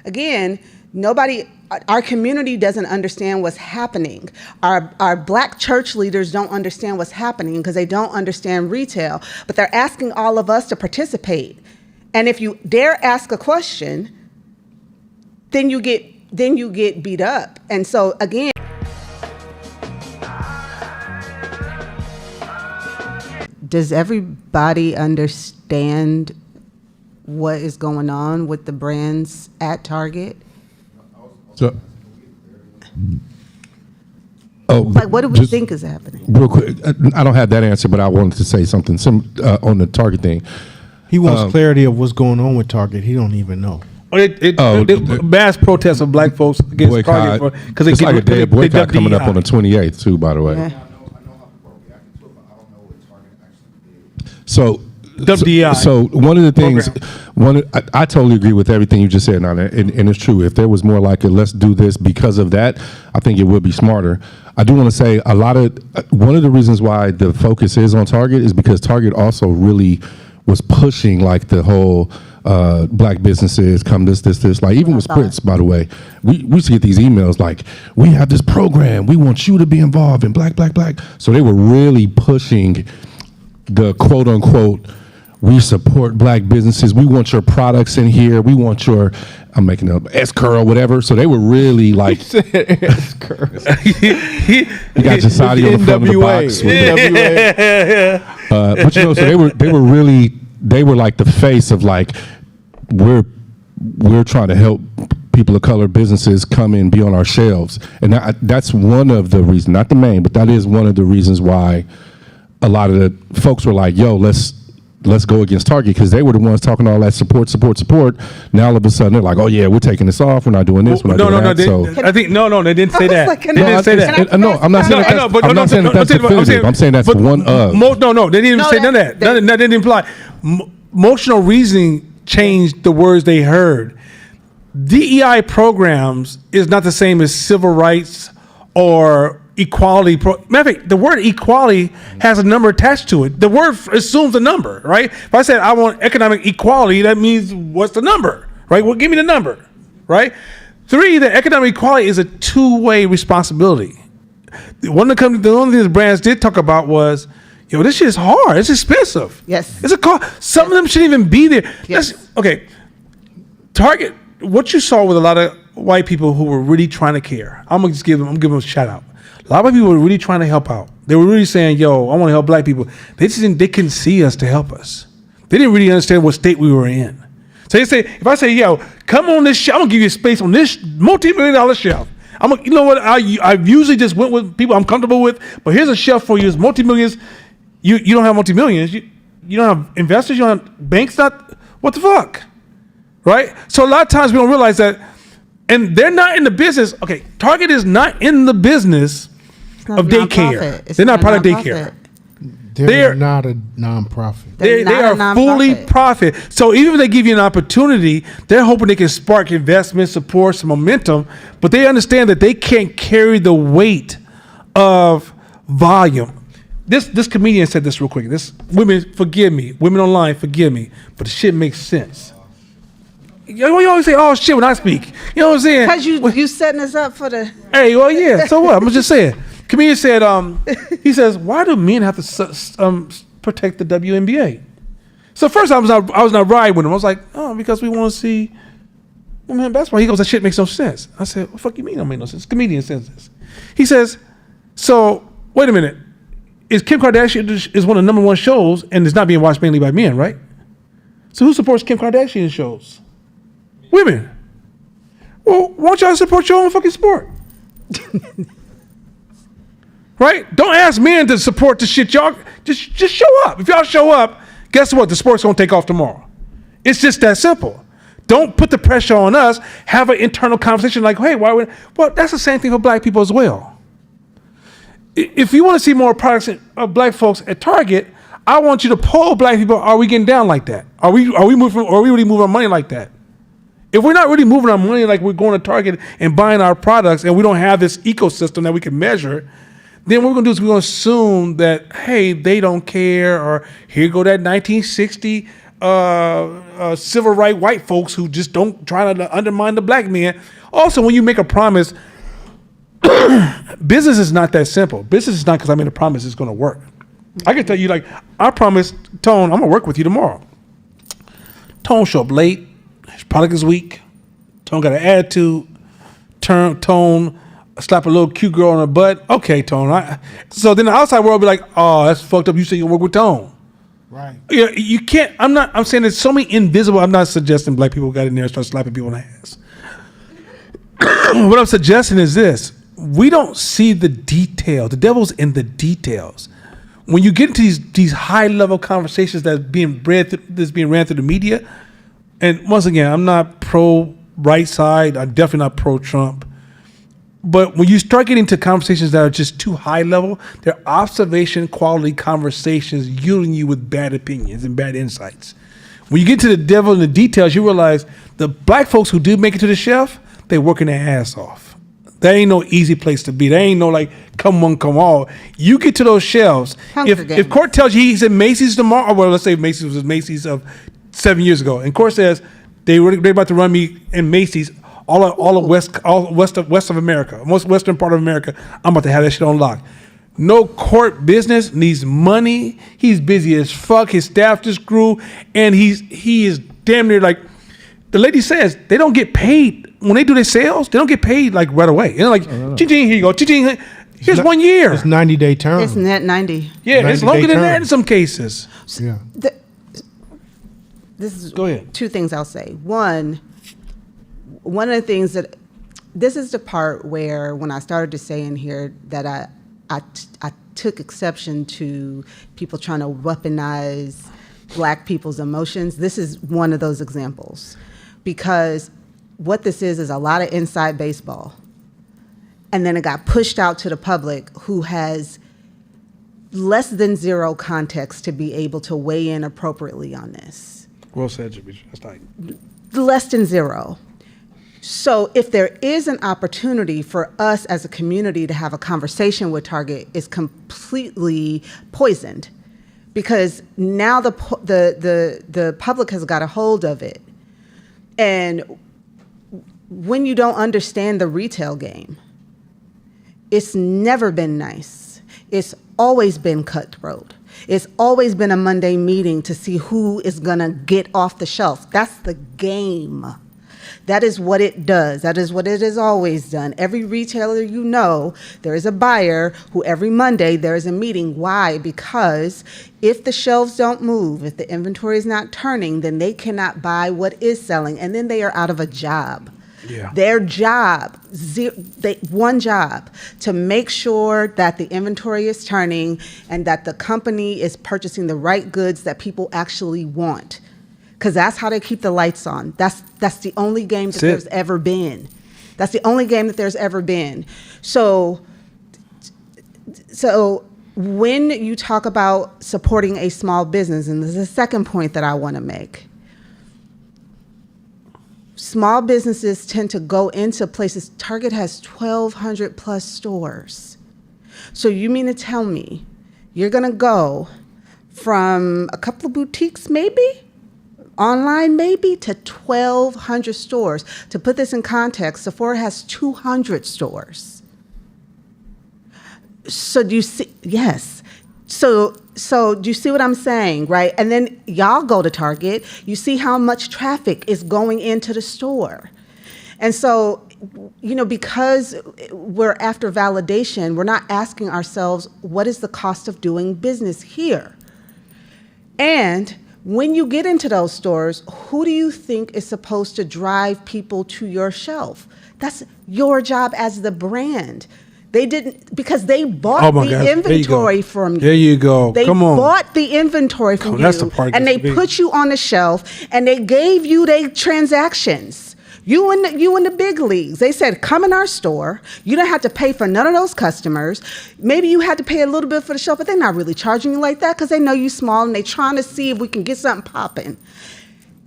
again, our community doesn't understand what's happening. Our Black church leaders don't understand what's happening because they don't understand retail, but they're asking all of us to participate. And if you dare ask a question, then you get beat up. And so again, does everybody understand what is going on with the brands at Target? So, what do we think is happening? Real quick, I don't have that answer, but I wanted to say something on the Target thing. He wants clarity of what's going on with Target. He don't even know. Mass protests of Black folks against boycott, Target because it's like a day of boycott coming up on the 28th too, by the way. Yeah. So DEI. So one of the things, I totally agree with everything you just said, Nana, and it's true. If there was more like a let's do this because of that, I think it would be smarter. I do want to say one of the reasons why the focus is on Target is because Target also really was pushing like the whole Black businesses come this, like even with Spritz, by the way, we used to get these emails like, we have this program, we want you to be involved in Black. So they were really pushing the quote unquote, we support Black businesses. We want your products in here. We want your, I'm making up, S-curl, whatever. So they were really like, S-curl. You got Jasadi on the front of the box. But you know, so they were like the face of like, we're trying to help people of color businesses come in, be on our shelves. And that's one of the reasons, not the main, but that is one of the reasons why a lot of the folks were like, yo, let's go against Target, because they were the ones talking all that support. Now all of a sudden they're like, oh yeah, we're taking this off. We're not doing this. We're not doing that. They didn't say that. Like, they didn't say that. No, I'm not saying I'm not saying that's definitive. I'm saying that's one of. They didn't even say none of that. That didn't imply. Emotional reasoning changed the words they heard. DEI programs is not the same as civil rights or equality. Matter of fact, the word equality has a number attached to it. The word assumes a number, right? If I said I want economic equality, that means what's the number, right? Well, give me the number, right? 3, the economic equality is a two-way responsibility. The only thing the brands did talk about was, yo, this shit is hard. It's expensive. Yes. It's a cost. Some of them shouldn't even be there. Yes. Okay. Target, what you saw with a lot of white people who were really trying to care. I'm gonna give them a shout out. A lot of people were really trying to help out. They were really saying, yo, I want to help Black people. They couldn't see us to help us. They didn't really understand what state we were in. So they say, if I say, yo, come on this shelf, I'm gonna give you space on this multi-million-dollar shelf. You know what? I usually just went with people I'm comfortable with, but here's a shelf for you. It's multi-millions. You don't have multi-millions. You don't have investors. You don't have banks. What the fuck? Right? So a lot of times we don't realize that, and they're not in the business. Okay, Target is not in the business of daycare. They're not part of daycare. They're not a nonprofit. They are fully profit. So even if they give you an opportunity, they're hoping they can spark investment, support, some momentum, but they understand that they can't carry the weight of volume. This comedian said this real quick. Women, forgive me. Women online, forgive me. But the shit makes sense. You always say, oh shit, when I speak. You know what I'm saying? Because you setting us up for the... Hey, well, yeah. So what? I'm just saying. Comedian said, he says, why do men have to protect the WNBA? So first I was not riding with him. I was like, oh, because we want to see women basketball. He goes, that shit makes no sense. I said, what the fuck you mean it don't make no sense? Comedian says this. He says, so wait a minute. Is Kim Kardashian is one of the number one shows and it's not being watched mainly by men, right? So who supports Kim Kardashian shows? Women. Well, why don't y'all support your own fucking sport? Right? Don't ask men to support the shit. Y'all just show up. If y'all show up, guess what? The sport's gonna take off tomorrow. It's just that simple. Don't put the pressure on us. Have an internal conversation like, hey, why would? Well, that's the same thing for Black people as well. If you want to see more products of Black folks at Target, I want you to poll Black people. Are we getting down like that? Are we really moving our money like that? If we're not really moving our money like we're going to Target and buying our products, and we don't have this ecosystem that we can measure, then what we're gonna do is we're gonna assume that, hey, they don't care, or here go that 1960 civil right white folks who just don't try to undermine the black man. Also, when you make a promise, business is not that simple. Business is not because I made a promise it's going to work. I can tell you, like, I promised Tone I'm going to work with you tomorrow. Tone show up late. His product is weak. Tone got an attitude. Tone slap a little cute girl on her butt. Okay, Tone. So then the outside world will be like, oh, that's fucked up. You say you work with Tone. Right. Yeah, you can't. I'm saying there's so many invisible. I'm not suggesting black people got in there and start slapping people in the ass. What I'm suggesting is this: we don't see the detail. The devil's in the details. When you get into these high level conversations that's being ran through the media, and once again, I'm not pro right side. I'm definitely not pro Trump. But when you start getting to conversations that are just too high level, they're observation quality conversations yielding you with bad opinions and bad insights. When you get to the devil in the details, you realize the black folks who do make it to the shelf, they're working their ass off. That ain't no easy place to be. That ain't no like come one, come all. You get to those shelves. If Court tells you he's at Macy's tomorrow, well, let's say Macy's was Macy's of 7 years ago, and Court says they're about to run me in Macy's. All west of America, most western part of America, I'm about to have that shit on lock. No Court business, needs money. He's busy as fuck. His staff just grew, and he is damn near like the lady says. They don't get paid when they do their sales. They don't get paid like right away. You know, like ching, here you go, ching. Here's 1 year. It's 90-day term. Isn't that 90? Yeah, it's longer than that in some cases. Yeah. This is Go ahead. Two things I'll say. One of the things that this is the part where when I started to say in here that I took exception to people trying to weaponize black people's emotions. This is one of those examples, because what this is a lot of inside baseball, and then it got pushed out to the public who has less than zero context to be able to weigh in appropriately on this. Well said, Jimmy. That's like Less than zero. So if there is an opportunity for us as a community to have a conversation with Target, it's completely poisoned, because now the public has got a hold of it. And when you don't understand the retail game, it's never been nice. It's always been cutthroat. It's always been a Monday meeting to see who is gonna get off the shelf. That's the game. That is what it does. That is what it has always done. Every retailer you know, there is a buyer who every Monday there is a meeting. Why? Because if the shelves don't move, if the inventory is not turning, then they cannot buy what is selling, and then they are out of a job. Yeah. Their job, one job, to make sure that the inventory is turning and that the company is purchasing the right goods that people actually want. Because that's how they keep the lights on. That's the only game that there's ever been. That's the only game that there's ever been. So when you talk about supporting a small business, and this is the second point that I want to make, small businesses tend to go into places. Target has 1,200 plus stores. So you mean to tell me you're going to go from a couple of boutiques maybe, online maybe, to 1,200 stores? To put this in context, Sephora has 200 stores. So do you see? Yes. So do you see what I'm saying, right? And then y'all go to Target, you see how much traffic is going into the store. And so, because we're after validation, we're not asking ourselves, what is the cost of doing business here? And when you get into those stores, who do you think is supposed to drive people to your shelf? That's your job as the brand. They didn't, because they bought the inventory from you. There you go. They bought the inventory from you, that's the part and they big. put you on the shelf, and they gave you their transactions. You in the big leagues. They said, come in our store. You don't have to pay for none of those customers. Maybe you had to pay a little bit for the shelf, but they're not really charging you like that because they know you small, and they're trying to see if we can get something popping.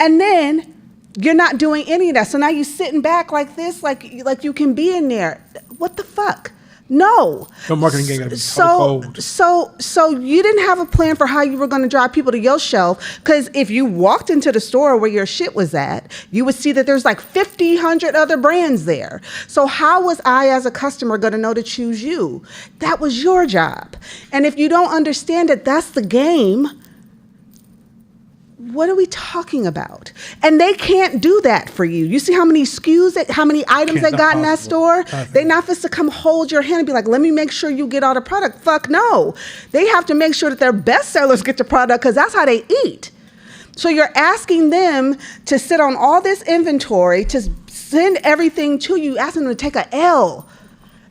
And then you're not doing any of that. So now you're sitting back like this, like you can be in there. What the fuck? No. Your marketing game gotta be so cold. so you didn't have a plan for how you were going to drive people to your shelf, because if you walked into the store where your shit was at, you would see that there's like 50, 100 other brands there. So how was I as a customer going to know to choose you? That was your job. And if you don't understand that that's the game, what are we talking about? And they can't do that for you. You see how many SKUs, how many items they got in that store? They're not supposed to come hold your hand and be like, let me make sure you get all the product. Fuck no. They have to make sure that their best sellers get the product, because that's how they eat. So you're asking them to sit on all this inventory, to send everything to you, asking them to take a L.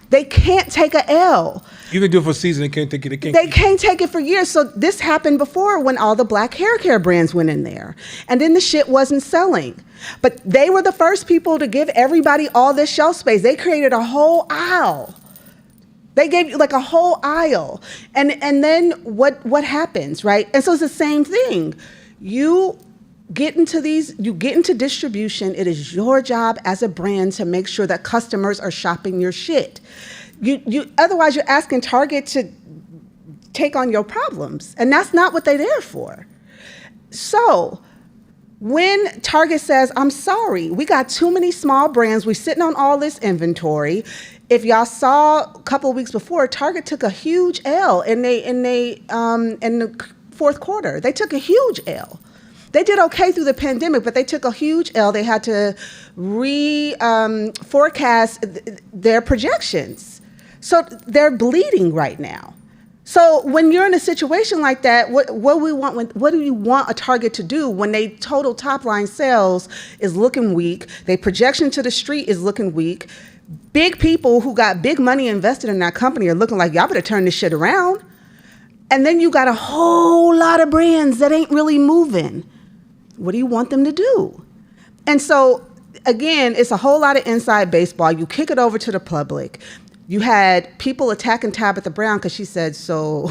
They can't take a L. You can do it for a season. They can't take it. They can't take it for years. So this happened before when all the black hair care brands went in there. And then the shit wasn't selling. But they were the first people to give everybody all this shelf space. They created a whole aisle. They gave you like a whole aisle. And then what happens, right? And so it's the same thing. You get into distribution. It is your job as a brand to make sure that customers are shopping your shit. Otherwise you're asking Target to take on your problems, and that's not what they're there for. So when Target says, I'm sorry, we got too many small brands, we're sitting on all this inventory. If y'all saw a couple of weeks before, Target took a huge L in the fourth quarter. They took a huge L. They did okay through the pandemic, but they took a huge L. They had to forecast their projections. So they're bleeding right now. So when you're in a situation like that, what do you want a Target to do when they total top line sales is looking weak, their projection to the street is looking weak, big people who got big money invested in that company are looking like, y'all better turn this shit around. And then you got a whole lot of brands that ain't really moving. What do you want them to do? And so, again, it's a whole lot of inside baseball. You kick it over to the public. You had people attacking Tabitha Brown because she said, so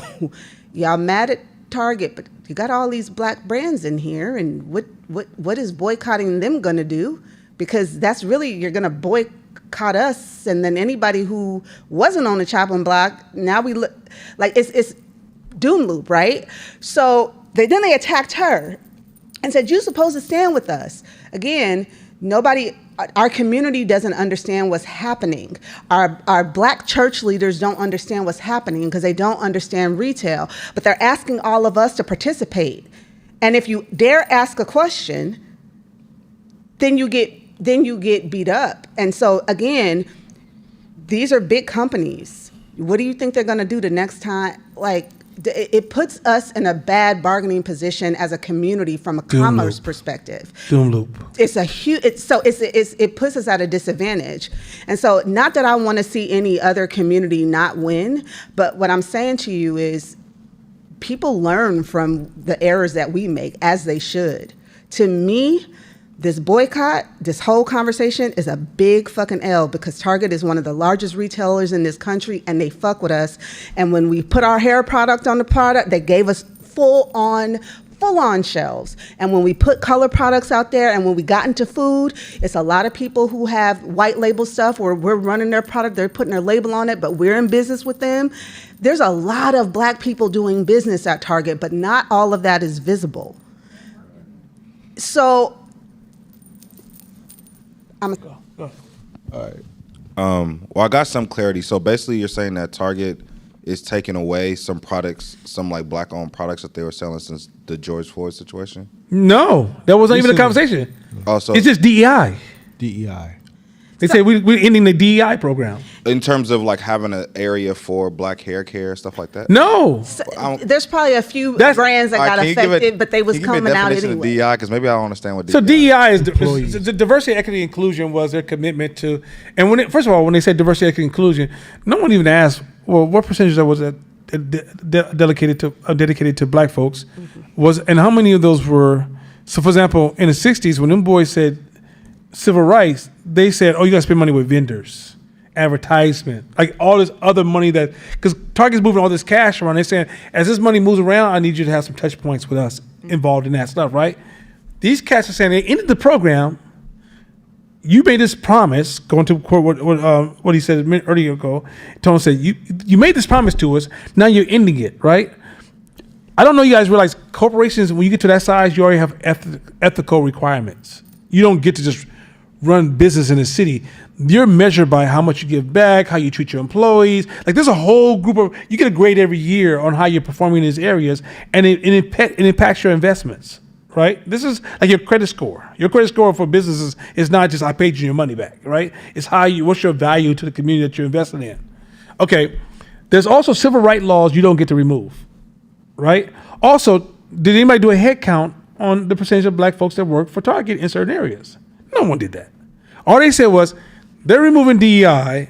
y'all mad at Target, but you got all these black brands in here, and what is boycotting them going to do? Because that's really, you're going to boycott us, and then anybody who wasn't on the chopping block, now we look like it's doom loop, right? So then they attacked her and said, you're supposed to stand with us. Again, our community doesn't understand what's happening. Our black church leaders don't understand what's happening because they don't understand retail, but they're asking all of us to participate. And if you dare ask a question, then you get beat up. And so again, these are big companies. What do you think they're gonna do the next time? Like, it puts us in a bad bargaining position as a community from a commerce perspective. Doom loop. It's a huge. It puts us at a disadvantage, and so not that I want to see any other community not win, but what I'm saying to you is, people learn from the errors that we make, as they should. To me, this boycott, this whole conversation is a big fucking L, because Target is one of the largest retailers in this country, and they fuck with us. And when we put our hair product on the product, they gave us full on shelves. And when we put color products out there, and when we got into food, it's a lot of people who have white label stuff where we're running their product, they're putting their label on it, but we're in business with them. There's a lot of black people doing business at Target, but not all of that is visible. So All right. Well, I got some clarity. So basically, you're saying that Target is taking away some products, some like black-owned products that they were selling since the George Floyd situation? No, that wasn't even a conversation. Also, it's just DEI. DEI. They say we're ending the DEI program. in terms of like having an area for black hair care, stuff like that? No. So, there's probably a few brands that got affected, but they was coming out anyway. DEI, because maybe I don't understand what DEI. So DEI is the diversity, equity, inclusion was their commitment to. And when first of all, when they said diversity, equity, inclusion, no one even asked, well, what percentage that was dedicated to black folks was, and how many of those were. So, for example, in the '60s, when them boys said civil rights, they said, "Oh, you got to spend money with vendors, advertisement, like all this other money that because Target's moving all this cash around. They're saying, as this money moves around, I need you to have some touch points with us involved in that stuff, right?" These cats are saying they ended the program you made this promise, going to quote what he said a minute earlier ago. Tone said, you made this promise to us, now you're ending it, right? I don't know you guys realize corporations, when you get to that size, you already have ethical requirements. You don't get to just run business in a city. You're measured by how much you give back, how you treat your employees. Like there's a whole group of, you get a grade every year on how you're performing in these areas, and it impacts your investments, right? This is like your credit score. Your credit score for businesses is not just I paid you your money back, right? It's what's your value to the community that you're investing in. Okay, there's also civil rights laws you don't get to remove, right? Also, did anybody do a head count on the percentage of black folks that work for Target in certain areas? No one did that. All they said was they're removing DEI,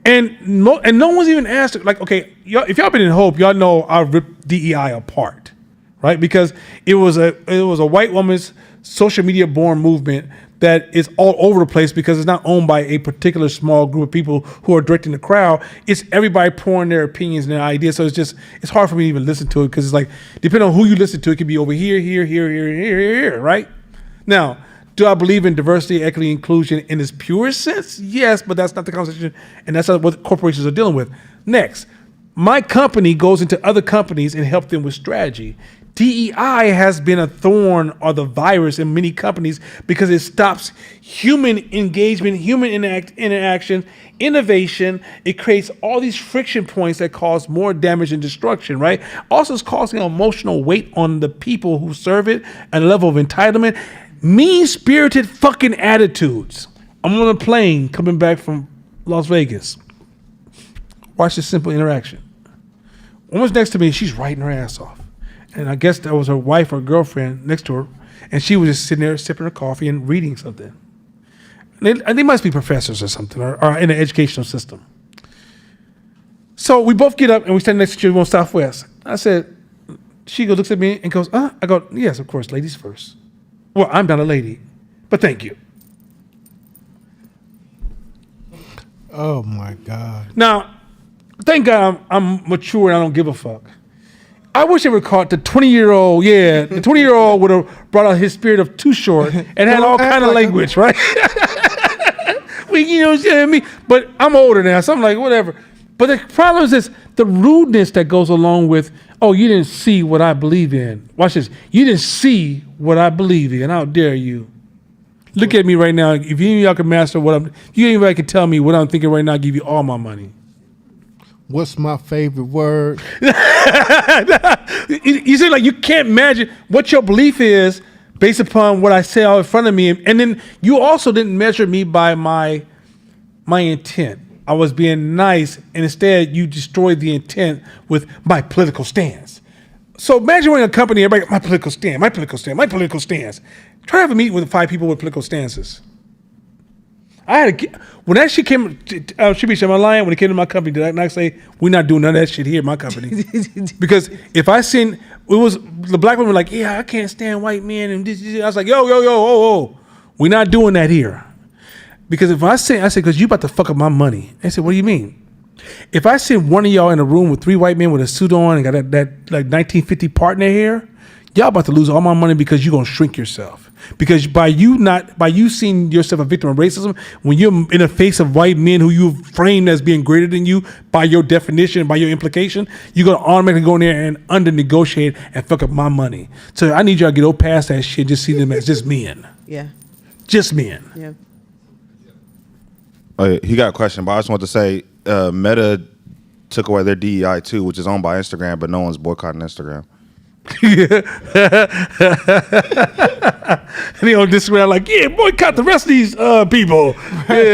and no one's even asked. Like, okay, if y'all been in Hope, y'all know I ripped DEI apart, right? Because it was a white woman's social media born movement that is all over the place because it's not owned by a particular small group of people who are directing the crowd. It's everybody pouring their opinions and their ideas. So it's hard for me to even listen to it because it's like, depending on who you listen to, it could be over here, right? Now, do I believe in diversity, equity, inclusion in its purest sense? Yes, but that's not the conversation, and that's not what corporations are dealing with. Next, my company goes into other companies and help them with strategy. DEI has been a thorn or the virus in many companies because it stops human engagement, human interaction, innovation. It creates all these friction points that cause more damage and destruction, right? Also, it's causing emotional weight on the people who serve it and a level of entitlement. Mean-spirited fucking attitudes. I'm on a plane coming back from Las Vegas. Watch this simple interaction. Woman's next to me, she's writing her ass off. And I guess that was her wife or girlfriend next to her. And she was just sitting there sipping her coffee and reading something. They must be professors or something, or in the educational system. So we both get up and we stand next to each other on Southwest. I said, she looks at me and goes, I go, yes, of course, ladies first. Well, I'm not a lady, but thank you. Oh my God. Now, thank God I'm mature and I don't give a fuck. I wish they would caught the 20-year-old, the 20-year-old would have brought out his spirit of too short and had all kind of language, right? You know what I mean? But I'm older now, so I'm like, whatever. But the problem is this, the rudeness that goes along with, oh, you didn't see what I believe in. Watch this. You didn't see what I believe in. How dare you? Look at me right now. If any of y'all can master anybody can tell me what I'm thinking right now, I'll give you all my money. What's my favorite word? You say like you can't imagine what your belief is based upon what I say out in front of me. And then you also didn't measure me by my intent. I was being nice, and instead you destroyed the intent with my political stance. So imagine running a company, everybody, my political stance. Try to have a meeting with 5 people with political stances. When that shit came, she be my lying. When it came to my company, did I not say we're not doing none of that shit here in my company? Because if I seen it was the black woman like, yeah, I can't stand white men, and this. I was like, yo, we're not doing that here. Because if I said, because you about to fuck up my money. They said, what do you mean? If I send one of y'all in a room with 3 white men with a suit on and got that like 1950 part in their hair, y'all about to lose all my money because you're gonna shrink yourself. Because by you seeing yourself a victim of racism, when you're in the face of white men who you framed as being greater than you by your definition, by your implication, you're gonna automatically go in there and under negotiate and fuck up my money. So I need y'all to get past that shit. Just see them as just men. Yeah. Just men. Yeah. He got a question, but I just want to say Meta took away their DEI too, which is owned by Instagram, but no one's boycotting Instagram. And they on Instagram like, yeah, boycott the rest of these people. Yeah.